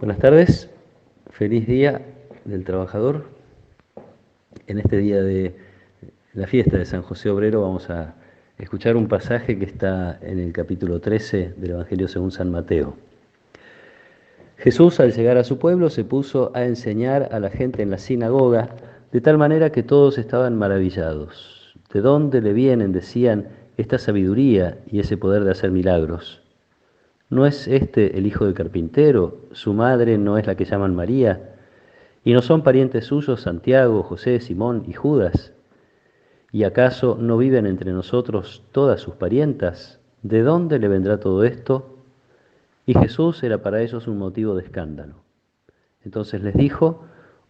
Buenas tardes, feliz día del trabajador. En este día de la fiesta de San José Obrero vamos a escuchar un pasaje que está en el capítulo 13 del Evangelio según San Mateo. Jesús, al llegar a su pueblo, se puso a enseñar a la gente en la sinagoga, de tal manera que todos estaban maravillados. ¿De dónde le vienen, decían, esta sabiduría y ese poder de hacer milagros? ¿No es este el hijo del carpintero? ¿Su madre no es la que llaman María? ¿Y no son parientes suyos Santiago, José, Simón y Judas? ¿Y acaso no viven entre nosotros todas sus parientas? ¿De dónde le vendrá todo esto? Y Jesús era para ellos un motivo de escándalo. Entonces les dijo,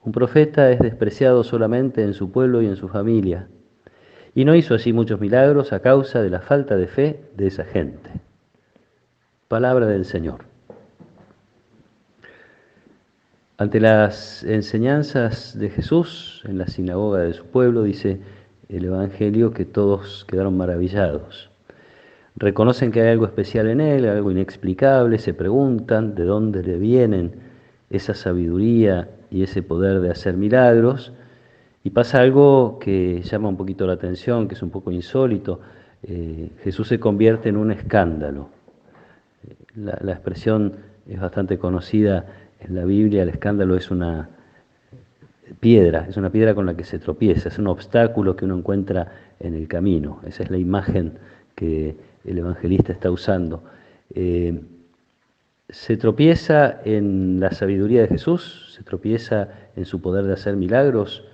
un profeta es despreciado solamente en su pueblo y en su familia. Y no hizo así muchos milagros a causa de la falta de fe de esa gente. Palabra del Señor. Ante las enseñanzas de Jesús en la sinagoga de su pueblo, dice el Evangelio que todos quedaron maravillados. Reconocen que hay algo especial en él, algo inexplicable, se preguntan de dónde le vienen esa sabiduría y ese poder de hacer milagros. Y pasa algo que llama un poquito la atención, que es un poco insólito. Jesús se convierte en un escándalo. La expresión es bastante conocida en la Biblia. El escándalo es una piedra con la que se tropieza, es un obstáculo que uno encuentra en el camino. Esa es la imagen que el evangelista está usando. Se tropieza en la sabiduría de Jesús, se tropieza en su poder de hacer milagros,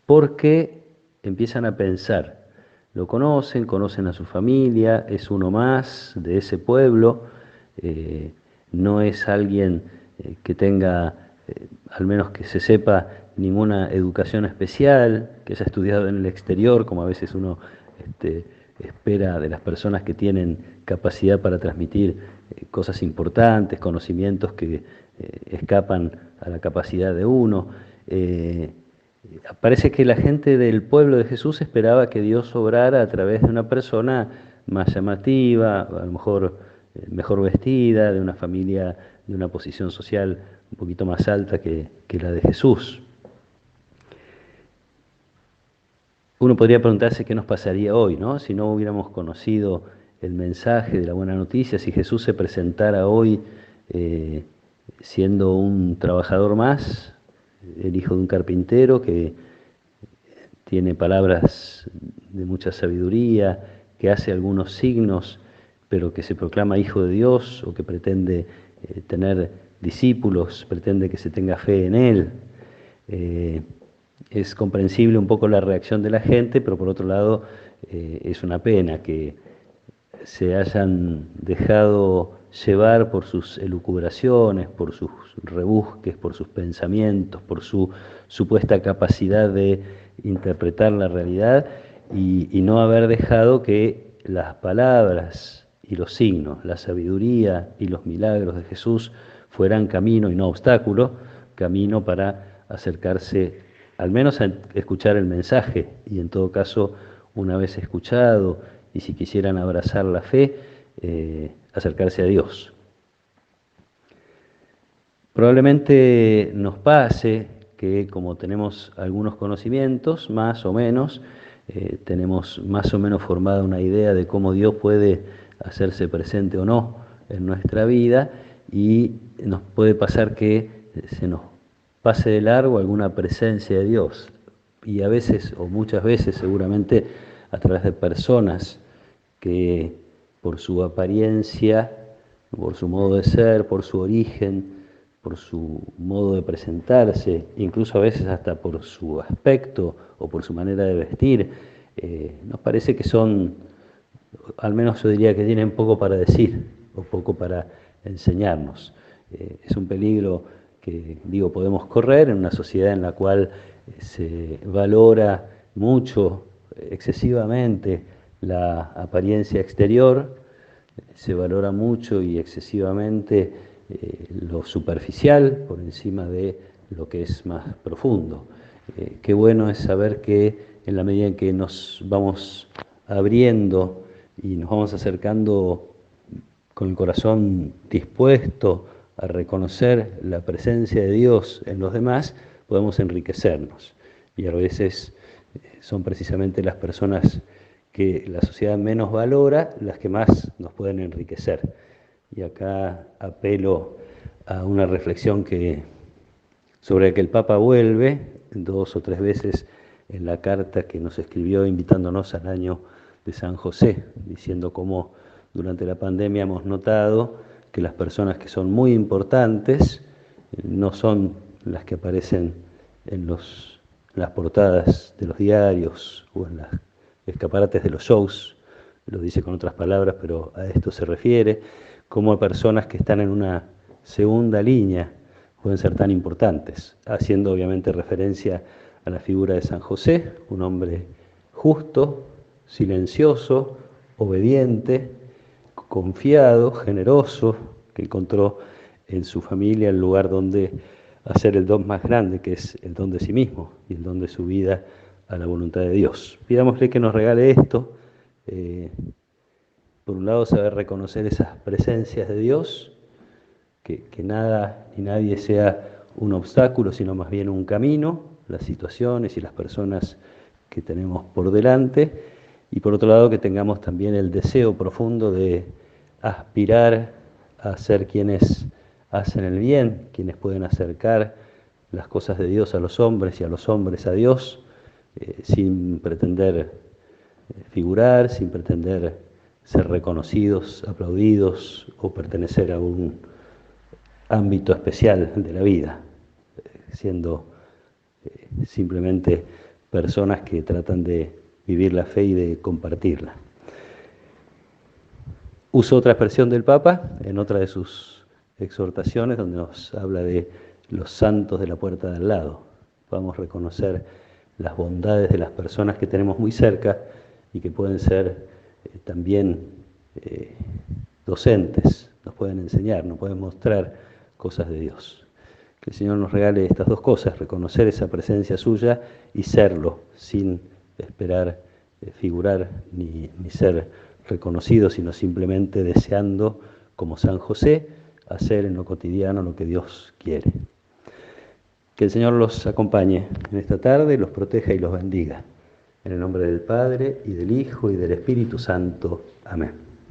porque empiezan a pensar. Lo conocen a su familia, es uno más de ese pueblo, no es alguien que tenga, al menos que se sepa, ninguna educación especial, que haya estudiado en el exterior, como a veces uno espera de las personas que tienen capacidad para transmitir cosas importantes, conocimientos que escapan a la capacidad de uno. Parece que la gente del pueblo de Jesús esperaba que Dios obrara a través de una persona más llamativa, a lo mejor mejor vestida, de una familia, de una posición social un poquito más alta que la de Jesús. Uno podría preguntarse qué nos pasaría hoy, ¿no? Si no hubiéramos conocido el mensaje de la buena noticia, si Jesús se presentara hoy siendo un trabajador más, el hijo de un carpintero que tiene palabras de mucha sabiduría, que hace algunos signos, pero que se proclama hijo de Dios o que pretende tener discípulos, pretende que se tenga fe en él. Es comprensible un poco la reacción de la gente, pero por otro lado es una pena que se hayan dejado llevar por sus elucubraciones, por sus rebusques, por sus pensamientos, por su supuesta capacidad de interpretar la realidad y no haber dejado que las palabras y los signos, la sabiduría y los milagros de Jesús fueran camino y no obstáculo, camino para acercarse al menos a escuchar el mensaje y en todo caso, una vez escuchado y si quisieran abrazar la fe, acercarse a Dios. Probablemente nos pase que como tenemos algunos conocimientos, más o menos, tenemos más o menos formada una idea de cómo Dios puede hacerse presente o no en nuestra vida y nos puede pasar que se nos pase de largo alguna presencia de Dios y a veces o muchas veces seguramente a través de personas que por su apariencia, por su modo de ser, por su origen, por su modo de presentarse, incluso a veces hasta por su aspecto o por su manera de vestir, nos parece que son, al menos yo diría que tienen poco para decir o poco para enseñarnos. Es un peligro que, digo, podemos correr en una sociedad en la cual se valora mucho, excesivamente, la apariencia exterior, se valora mucho y excesivamente lo superficial por encima de lo que es más profundo. Qué bueno es saber que en la medida en que nos vamos abriendo y nos vamos acercando con el corazón dispuesto a reconocer la presencia de Dios en los demás, podemos enriquecernos. Y a veces son precisamente las personas que la sociedad menos valora las que más nos pueden enriquecer. Y acá apelo a una reflexión sobre la que el Papa vuelve 2 o 3 veces en la carta que nos escribió invitándonos al año de San José, diciendo cómo durante la pandemia hemos notado que las personas que son muy importantes no son las que aparecen en las portadas de los diarios o en los escaparates de los shows, lo dice con otras palabras, pero a esto se refiere, como personas que están en una segunda línea pueden ser tan importantes, haciendo obviamente referencia a la figura de San José, un hombre justo, silencioso, obediente, confiado, generoso, que encontró en su familia el lugar donde hacer el don más grande, que es el don de sí mismo y el don de su vida a la voluntad de Dios. Pidámosle que nos regale esto, por un lado saber reconocer esas presencias de Dios, que nada ni nadie sea un obstáculo, sino más bien un camino, las situaciones y las personas que tenemos por delante, y por otro lado que tengamos también el deseo profundo de aspirar a ser quienes hacen el bien, quienes pueden acercar las cosas de Dios a los hombres y a los hombres a Dios, sin pretender figurar, sin pretender ser reconocidos, aplaudidos o pertenecer a un ámbito especial de la vida, siendo simplemente personas que tratan de vivir la fe y de compartirla. Uso otra expresión del Papa en otra de sus exhortaciones, donde nos habla de los santos de la puerta de al lado. Podamos reconocer las bondades de las personas que tenemos muy cerca y que pueden ser también docentes, nos pueden enseñar, nos pueden mostrar cosas de Dios. Que el Señor nos regale estas dos cosas, reconocer esa presencia suya y serlo, sin esperar figurar ni ser reconocido, sino simplemente deseando, como San José, hacer en lo cotidiano lo que Dios quiere. Que el Señor los acompañe en esta tarde, los proteja y los bendiga. En el nombre del Padre, y del Hijo, y del Espíritu Santo. Amén.